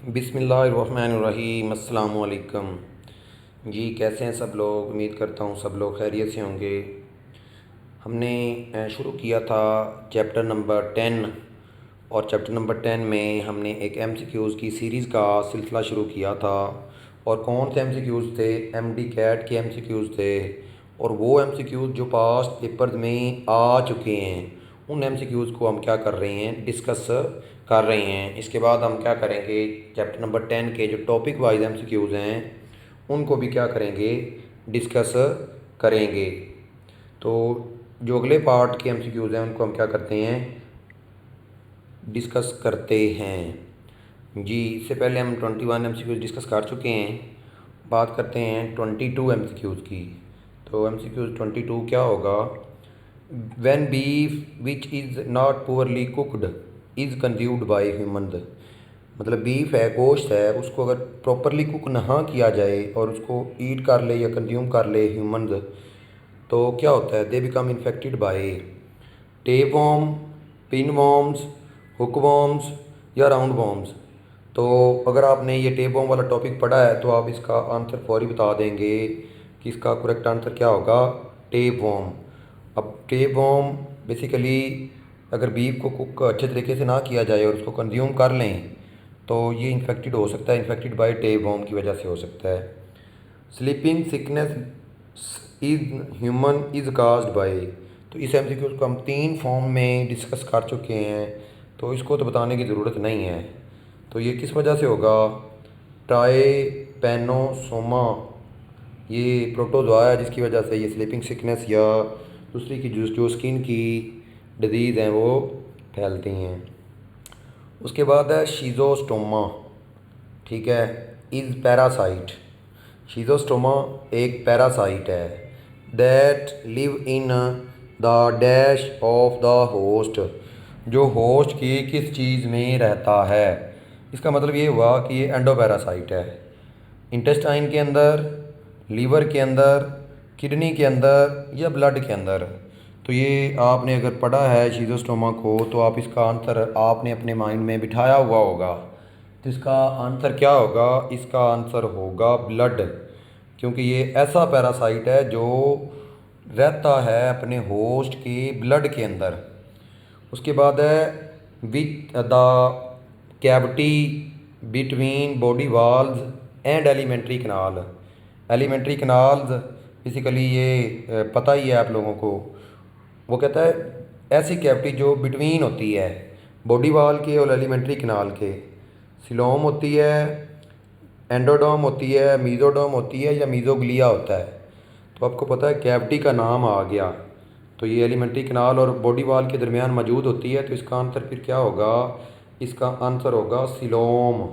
बिस्मिल्लाहिर्रहमानिर्रहीम अस्सलाम वालेकुम। जी कैसे हैं सब लोग। उम्मीद करता हूँ सब लोग खैरियत से होंगे। हमने शुरू किया था चैप्टर नंबर 10 और चैप्टर नंबर 10 में हमने एक एमसीक्यूज़ की सीरीज़ का सिलसिला शुरू किया था। और कौन से एमसीक्यूज़ थे? एमडी कैट के एमसीक्यूज़ थे। और वो एमसीक्यूज़ जो पास्ट पेपर में आ चुके हैं उन एमसीक्यूज़ को हम क्या कर रहे हैं, डिस्कस कर रहे हैं। इसके बाद हम क्या करेंगे, चैप्टर नंबर 10 के जो टॉपिक वाइज एमसीक्यूज़ हैं उनको भी क्या करेंगे, डिस्कस करेंगे। तो जो अगले पार्ट के एमसीक्यूज़ हैं उनको हम क्या करते हैं, डिस्कस करते हैं। जी इससे पहले हम 21 एमसीक्यूज़ डिस्कस कर चुके हैं। बात करते हैं 22 एमसीक्यूज़ की। तो एमसीक्यूज़ 22 क्या होगा? When beef which is not poorly cooked is consumed by humans. मतलब बीफ है, गोश्त है, उसको अगर प्रॉपरली कुक ना किया जाए और उसको ईट कर ले या कंज्यूम कर ले ह्यूमन्स, तो क्या होता है? They become infected by tapeworm, pinworms, hookworms या राउंड वॉर्म्स। तो अगर आपने ये टेपवॉर्म वाला टॉपिक पढ़ा है तो आप इसका आंसर फौरी बता देंगे कि इसका करेक्ट आंसर क्या होगा, टेपवॉर्म। अब टेपवॉर्म बेसिकली अगर बीफ को कुक अच्छे तरीके से ना किया जाए और उसको कंज्यूम कर लें तो ये इन्फेक्टेड हो सकता है, इन्फेक्टेड बाय टेपवॉर्म की वजह से हो सकता है। Sleeping sickness is human is caused by. तो इस एमसीक्यू को हम 3 फॉर्म में डिस्कस कर चुके हैं, तो इसको तो बताने की ज़रूरत नहीं है। तो ये किस वजह से होगा? ट्राइपैनोसोमा ये प्रोटोजोआ है जिसकी वजह से ये स्लीपिंग सिकनेस या दूसरी की जो स्किन की डिजीज़ हैं वो फैलती हैं। उसके बाद है शीज़ोस्टोमा। ठीक है, इज़ पैरासाइट। शीज़ोस्टोमा एक पैरासाइट है that live in the dash of the host, जो होस्ट की किस चीज़ में रहता है। इसका मतलब ये हुआ कि ये एंडोपैरासाइट है। इंटेस्टाइन के अंदर, लीवर के अंदर, किडनी के अंदर या ब्लड के अंदर। तो ये आपने अगर पढ़ा है शीज़ोस्टोमा को तो आप इसका आंसर आपने अपने माइंड में बिठाया हुआ होगा। तो इसका आंसर क्या होगा? इसका आंसर होगा ब्लड, क्योंकि ये ऐसा पैरासाइट है जो रहता है अपने होस्ट के ब्लड के अंदर। उसके बाद है with the cavity between body walls and alimentary canal. Alimentary canals basically ये पता ही है आप लोगों को। वो कहता है ऐसी कैविटी जो बिटवीन होती है बॉडी वॉल के और एलिमेंट्री कनाल के। सिलोम होती है, एंडोडोम होती है, मीज़ोडोम होती है या मीज़ोग्लिया होता है। तो आपको पता है कैविटी का नाम आ गया। तो ये एलिमेंट्री कनाल और बॉडी वॉल के दरमियान मौजूद होती है। तो इसका आंसर फिर क्या होगा? इसका आंसर होगा सिलोम।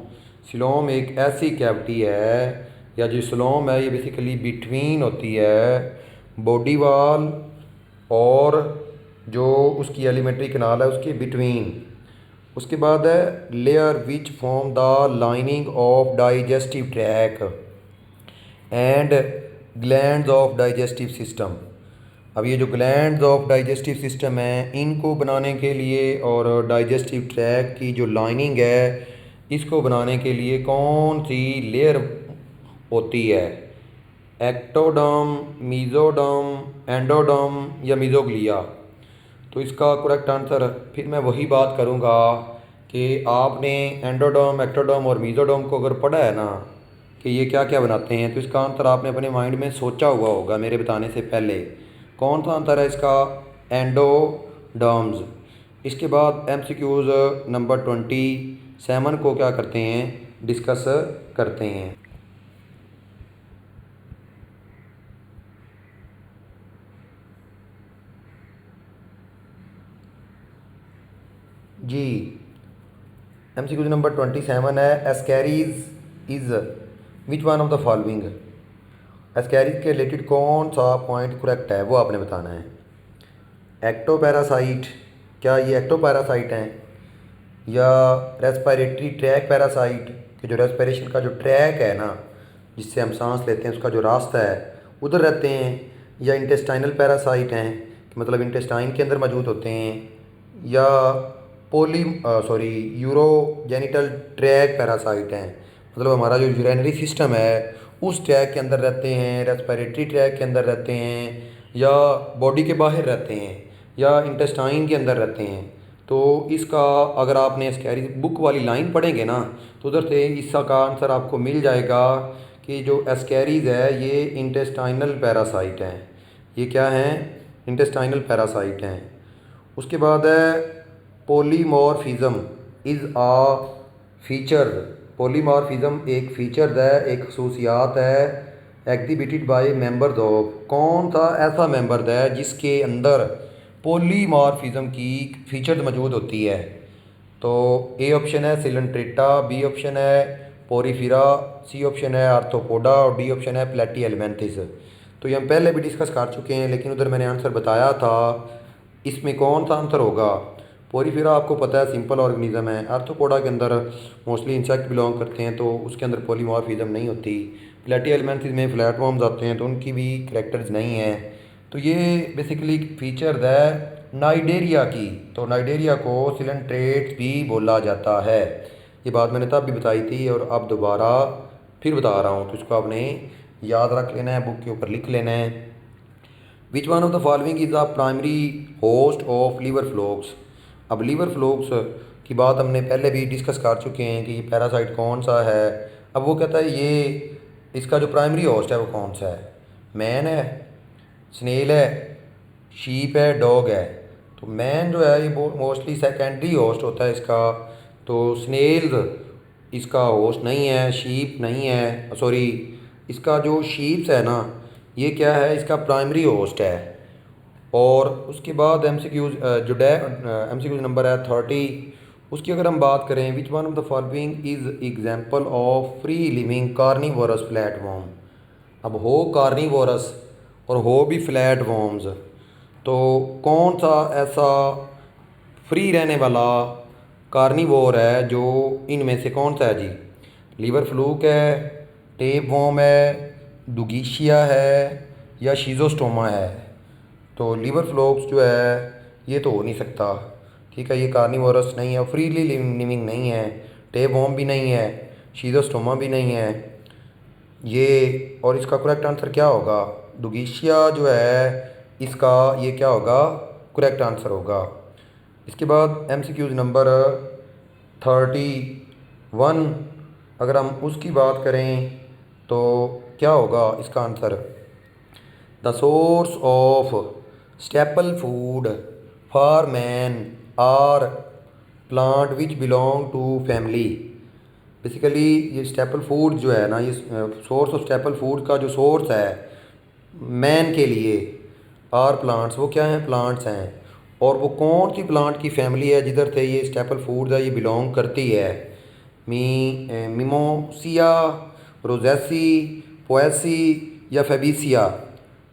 सिलोम एक ऐसी कैविटी है, या जो सिलोम है ये बेसिकली बिटवीन होती है बॉडी वॉल और जो उसकी एलिमेंट्री कनाल है उसके बिटवीन। उसके बाद है layer which form the lining of digestive track and glands of digestive system. अब ये जो ग्लैंड्स ऑफ डाइजेस्टिव सिस्टम है इनको बनाने के लिए और डाइजेस्टिव ट्रैक की जो लाइनिंग है इसको बनाने के लिए कौन सी लेयर होती है? एक्टोडर्म, मीज़ोडर्म, एंडोडर्म या मीज़ोग्लिया। तो इसका करेक्ट आंसर फिर मैं वही बात करूँगा कि आपने एंडोडर्म, एक्टोडर्म और मीज़ोडर्म को अगर पढ़ा है ना कि ये क्या क्या बनाते हैं, तो इसका आंसर आपने अपने माइंड में सोचा हुआ होगा मेरे बताने से पहले। कौन सा आंसर है इसका? एंडोडर्म्स। इसके बाद एमसीक्यूज़ नंबर 27 को क्या करते हैं, डिस्कस करते हैं। जी एमसीक्यू नंबर 27 है ascaris is which one of the following. Ascaris के रिलेटेड कौन सा पॉइंट करेक्ट है वो आपने बताना है। एक्टोपैरासाइट, क्या ये एक्टोपैरासाइट हैं? या रेस्पिरेटरी ट्रैक पैरासाइट कि जो रेस्पिरेशन का जो ट्रैक है ना जिससे हम सांस लेते हैं उसका जो रास्ता है उधर रहते हैं? या इंटेस्टाइनल पैरासाइट हैं कि मतलब इंटेस्टाइन के अंदर मौजूद होते हैं? या यूरोजेनिटल ट्रैक पैरासाइट हैं। मतलब हमारा जो यूरिनरी सिस्टम है उस ट्रैक के अंदर रहते हैं, रेस्पिरेटरी ट्रैक के अंदर रहते हैं, या बॉडी के बाहर रहते हैं, या इंटेस्टाइन के अंदर रहते हैं। तो इसका अगर आपने एस्कैरी बुक वाली लाइन पढ़ेंगे ना तो उधर से इसका आंसर आपको मिल जाएगा कि जो एस्कैरीज है ये इंटेस्टाइनल पैरासाइट हैं। ये क्या हैं? इंटेस्टाइनल पैरासाइट हैं। उसके बाद है पोलीमॉर्फिज्म इज़ आ फीचर। पोलीमॉर्फिज्म एक फीचर है, एक खसूसियात है एग्जिबिटेड बाय मेंबर्स ऑफ। कौन सा ऐसा मेंबर है जिसके अंदर पोलीमॉर्फिज्म की फीचर मौजूद होती है? तो ए ऑप्शन है सिलेंट्रेटा, बी ऑप्शन है पोरीफिरा, सी ऑप्शन है आर्थ्रोपोडा और डी ऑप्शन है प्लेटीहेल्मिन्थिस। तो ये हम पहले भी डिस्कस कर चुके हैं, लेकिन उधर मैंने आंसर बताया था। इसमें कौन सा आंसर होगा? पोरीफिरा आपको पता है सिंपल ऑर्गेनिज्म है। आर्थ्रोपोडा के अंदर मोस्टली इंसेक्ट बिलोंग करते हैं तो उसके अंदर पोलीमॉर्फिज्म नहीं होती। प्लेटीहेल्मिन्थिस में फ्लैटवर्म्स आते हैं तो उनकी भी करेक्टर्स नहीं है। तो ये बेसिकली फीचर है नाइडेरिया की। तो नाइडेरिया को सिलेंट्रेट्स भी बोला जाता है। ये बात मैंने तब भी बताई थी और अब दोबारा फिर बता रहा हूँ, तो इसको आपने याद रख लेना है, बुक के ऊपर लिख लेना है। Which one of the following is the primary host of liver flukes. अब लीवर फ्लोक्स की बात हमने पहले भी डिस्कस कर चुके हैं कि ये पैरासाइट कौन सा है। अब वो कहता है ये इसका जो प्राइमरी होस्ट है वो कौन सा है? मैन है, स्नेल है, शीप है, डॉग है। तो मैन जो है ये मोस्टली सेकेंडरी होस्ट होता है इसका। तो स्नेल्स इसका होस्ट नहीं है, शीप नहीं है, सॉरी इसका जो शीप्स है ना ये क्या है? इसका प्राइमरी होस्ट है। और उसके बाद एमसीक्यूज जो एमसीक्यूज नंबर है 30, उसकी अगर हम बात करें, विच one of the following is example of free living carnivorous flatworm. अब हो कार्निवोरस और हो भी फ्लैटवर्म्स, तो कौन सा ऐसा फ्री रहने वाला कार्निवोर है जो इनमें से कौन सा है जी? लीवर फ्लूक है, टेपवर्म है, डुगीशिया है, या शिजोस्टोमा है? तो लीवर फ्लूक्स जो है ये तो हो नहीं सकता, ठीक है, ये कार्निवोरस नहीं है, फ्रीली लिविंग नहीं है, टेपवर्म भी नहीं है, शिजोस्टोमा भी नहीं है ये। और इसका करेक्ट आंसर क्या होगा? डुगीशिया जो है इसका ये क्या होगा? करेक्ट आंसर होगा। इसके बाद एमसीक्यूज नंबर 31, अगर हम उसकी बात करें तो क्या होगा इसका answer? The source of staple food for man are plant which belong to family. Basically ये स्टेपल फूड जो है ना, ये सोर्स ऑफ स्टेपल फूड का जो सोर्स है मैन के लिए आर प्लांट्स, वो क्या हैं? प्लांट्स हैं। और वो कौन सी प्लांट की फैमिली है जिधर से ये स्टेपल फूड है ये बिलोंग करती है? मिमोसिया, रोजेसी, पोएसी या फेबिसिया।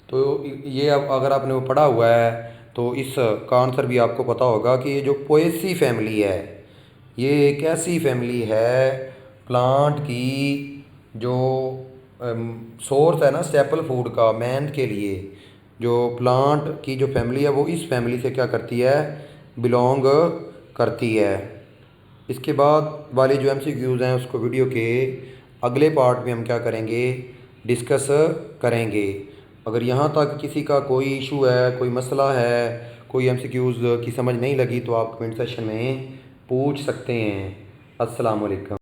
तो ये अब अगर आपने वो पढ़ा हुआ है तो इसका आंसर भी आपको पता होगा कि ये जो पोएसी फैमिली है ये एक ऐसी फैमिली है प्लांट की जो सोर्स है ना स्टेपल फूड का मैन के लिए, जो प्लांट की जो फैमिली है वो इस फैमिली से क्या करती है? बिलोंग करती है। इसके बाद वाली जो एमसीक्यूज़ हैं उसको वीडियो के अगले पार्ट में हम क्या करेंगे? डिस्कस करेंगे। अगर यहाँ तक किसी का कोई इशू है, कोई मसला है, कोई एमसीक्यूज़ की समझ नहीं लगी तो आप कमेंट सेक्शन में पूछ सकते हैं। अस्सलाम वालेकुम।